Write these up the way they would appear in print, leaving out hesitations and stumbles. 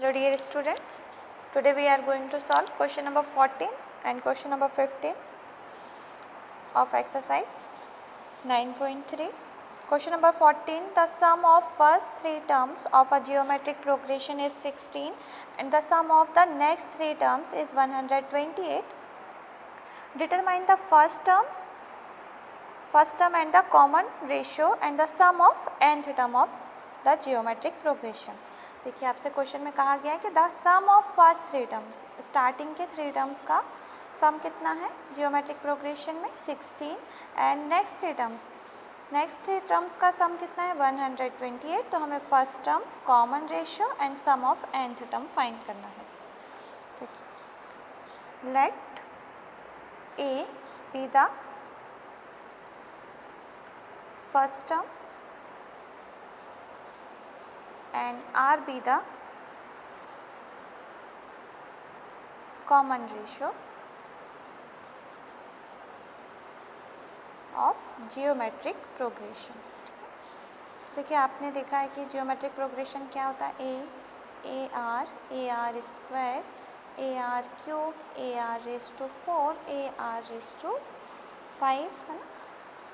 Hello dear students, today we are going to solve question number 14 and question number 15 of exercise 9.3. Question number 14, the sum of first three terms of a geometric progression is 16 and the sum of the next three terms is 128. Determine the first term and the common ratio and the sum of nth term of the geometric progression. देखिए आपसे question में कहा गया है कि the sum of first three terms, starting के three terms का sum कितना है जियोमेट्रिक प्रोग्रेशन में 16 एंड नेक्स्ट थ्री टर्म्स का सम कितना है 128. तो हमें first term, common ratio and sum of nth term find करना है. ठीक है, let a be the first term and R be the common ratio of geometric progression. देखिए आपने देखा है कि geometric progression क्या होता है, a r square, a r cube, a r raised to 4, a r raised to 5 है ना.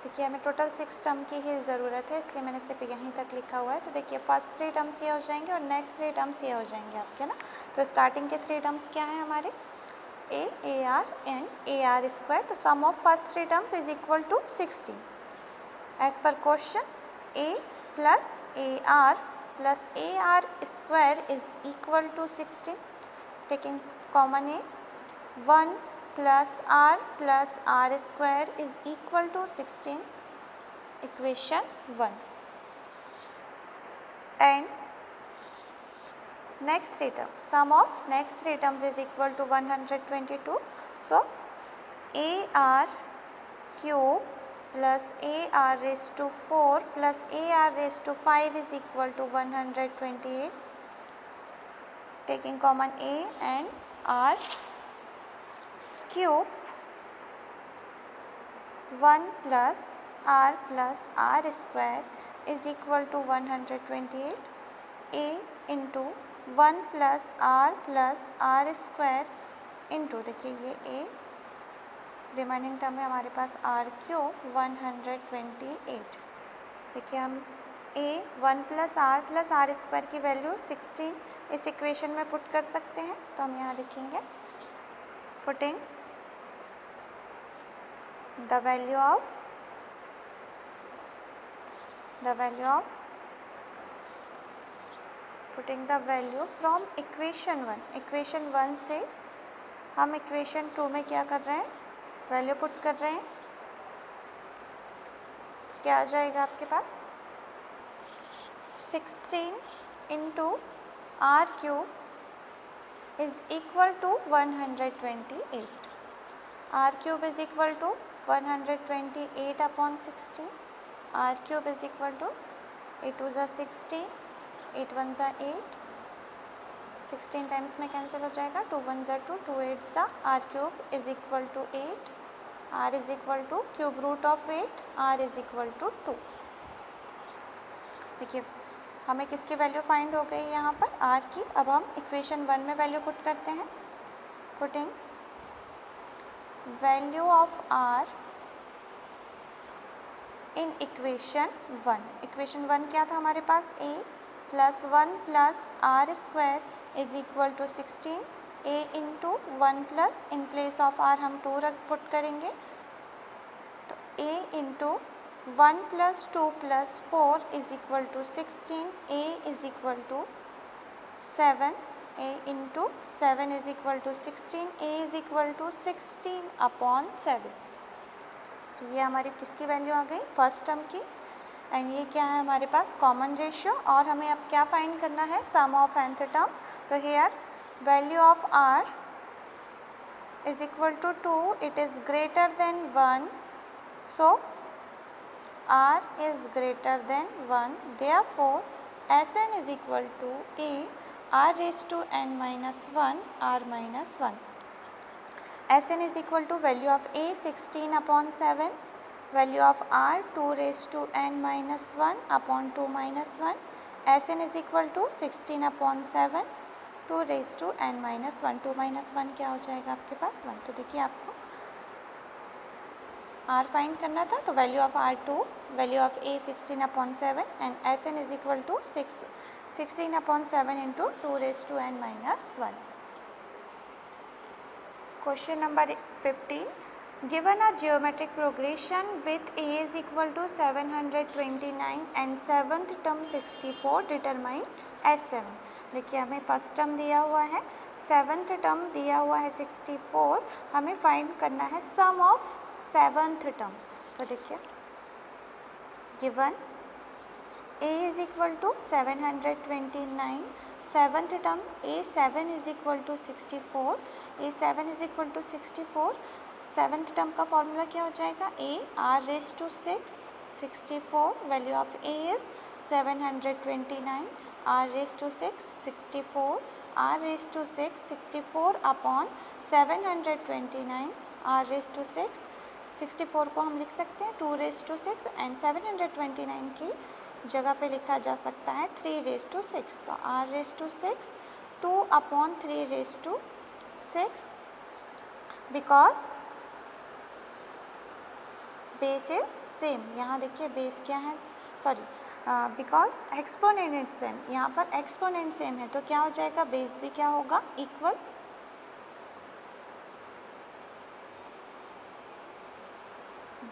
देखिए हमें टोटल 6 टर्म की ही ज़रूरत है, इसलिए मैंने सिर्फ यहीं तक लिखा हुआ है. तो देखिए फर्स्ट थ्री टर्म्स ये हो जाएंगे और नेक्स्ट थ्री टर्म्स ये हो जाएंगे आपके ना. तो स्टार्टिंग के थ्री टर्म्स क्या है हमारे a r and a r square. तो sum of first three terms is equal to 16 as per question. A plus a r square is equal to 16. Taking common a, 1 plus r square is equal to 16, equation 1. And next three terms, sum of next three terms is equal to 122. So ar cube plus ar raised to 4 plus ar raised to 5 is equal to 128. Taking common a and r cube, 1 plus r square is equal to 128. a into 1 plus r square into, देखिए ये a, remaining term में हमारे पास r cube 128. देखिए हम a 1 plus r square की value 16 इस equation में put कर सकते हैं. तो हम यहाँ लिखेंगे putting the value of putting the value from equation 1. equation 1 से हम equation 2 में क्या कर रहे हैं, वैल्यू पुट कर रहे हैं. क्या आ जाएगा आपके पास 16 into r cube is equal to 128. R cube is equal to 128 upon 16. r cube is equal to 8 2 16, 8 1 8, 16 times में कैंसिल हो जाएगा, 2 1 2, 2 8 r cube is equal to 8, r is equal to cube root of 8, r is equal to 2. देखिए हमें किसकी value find हो गई यहाँ पर, r की. अब हम इक्वेशन 1 में वैल्यू पुट करते हैं. Putting value of r in equation 1. equation 1 क्या था हमारे पास, a plus 1 plus r square is equal to 16. a into 1 plus, in place of r हम 2 पुट करेंगे. तो a into 1 plus 2 plus 4 is equal to 16. a is equal to 7. a into 7 is equal to 16. a is equal to 16 upon 7. तो ये हमारी किसकी value आ गई, first term की. And ये क्या है हमारे पास, कॉमन रेशियो. और हमें अब क्या फाइंड करना है, सम ऑफ nth टर्म. तो here value of r is equal to 2, it is greater than 1. So r is greater than 1, therefore Sn is equal to a r raised to n minus 1 r minus 1. Sn is equal to value of a 16 upon 7, value of r 2 raised to n minus 1 upon 2 minus 1. Sn is equal to 16 upon 7 2 raise to n minus 1, 2 minus 1 क्या हो जाएगा आपके पास 1। तो देखिए आपको r find करना था, तो value of r 2, value of a 16/7 and Sn is equal to 16/7 into 2 raise to n minus 1। Question number 15, given a geometric progression with a is equal to 729 and 7th term 64, determine S7। देखिए हमें first term दिया हुआ है, 7th term दिया हुआ है 64, हमें find करना है सम ऑफ 7th टर्म। तो देखिए given a is equal to 729, 7th term a7 is equal to 64, a7 is equal to 64, 7th term का फॉर्मूला क्या हो जाएगा a r raise to 6, 64, value of a is 729, r raise to 6, 64, r raise to 6, 64 upon 729, r raise to 6, 64 को हम लिख सकते हैं 2 raise to 6 and 729 की जगह पे लिखा जा सकता है 3 रेज टू 6। तो r raise to 6, 2 upon 3 raise to 6, because base is same. यहाँ देखिए बेस क्या है, sorry because exponent is same, यहाँ पर एक्सपोनेंट सेम है तो क्या हो जाएगा बेस भी क्या होगा equal.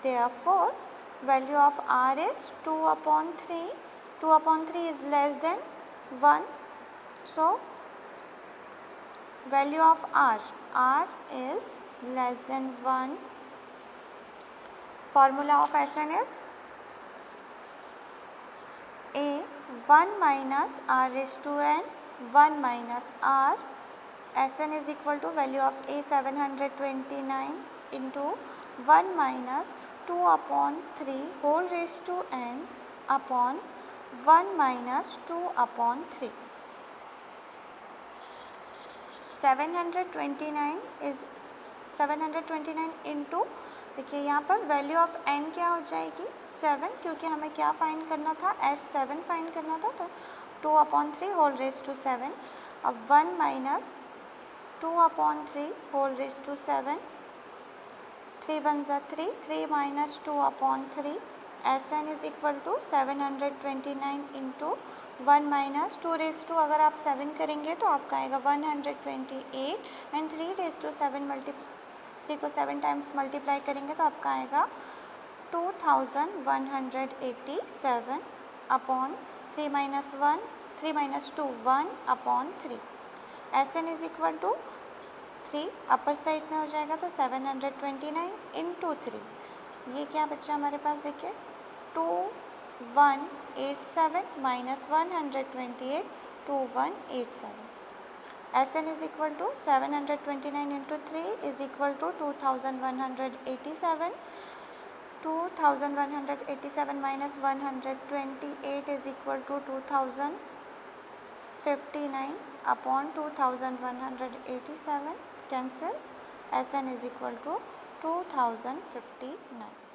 Therefore, value of r is 2/3. 2/3 is less than 1. So, value of r is less than 1. Formula of Sn is a 1 minus r raised to n 1 minus r. Sn is equal to value of a 729 into 1 minus 2/3 whole raised to n upon 1 minus 2/3. 729 is 729 into, देखिए यहाँ पर value of n क्या हो जाएगी 7, क्योंकि हमें क्या find करना था S7 फाइंड करना था, तो 2/3 होल रेज टू 7। अब 1 माइनस 2/3 होल रेज टू 7, 3 1 ज़ा 3, 3 minus 2/3, Sn is equal to 729 into 1 minus 2 raise to, अगर आप 7 करेंगे तो आपका आएगा 128 एंड 3 रेज टू 7 3 को 7 टाइम्स मल्टीप्लाई करेंगे तो आपका आएगा 2187 upon 3 minus 1, 3 minus 2 1/3। Sn is equal to 3 upper side में हो जाएगा तो 729 इंटू 3, ये क्या बच्चा हमारे पास देखिए 2187 minus 128 2187। Sn is equal to 729 into 3 is equal to 2187, 2187 minus 128 is equal to 2059 upon 2187, cancel, Sn is equal to 2059।